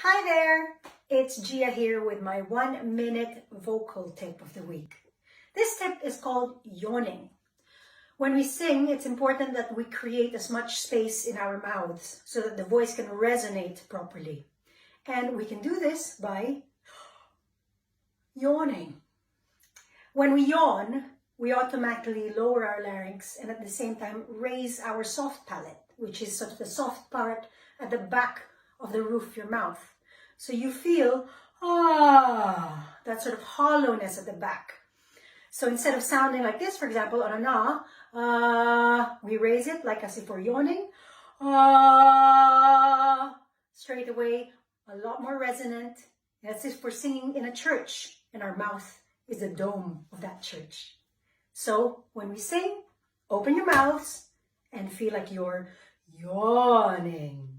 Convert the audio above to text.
Hi there, it's Gia here with my 1-minute vocal tip of the week. This tip is called yawning. When we sing, it's important that we create as much space in our mouths so that the voice can resonate properly. And we can do this by yawning. When we yawn, we automatically lower our larynx and at the same time raise our soft palate, which is sort of the soft part at the back of the roof of your mouth. So you feel, that sort of hollowness at the back. So instead of sounding like this, for example, on an we raise it like as if we're yawning. Straight away, a lot more resonant. As if we're singing in a church and our mouth is the dome of that church. So when we sing, open your mouths and feel like you're yawning.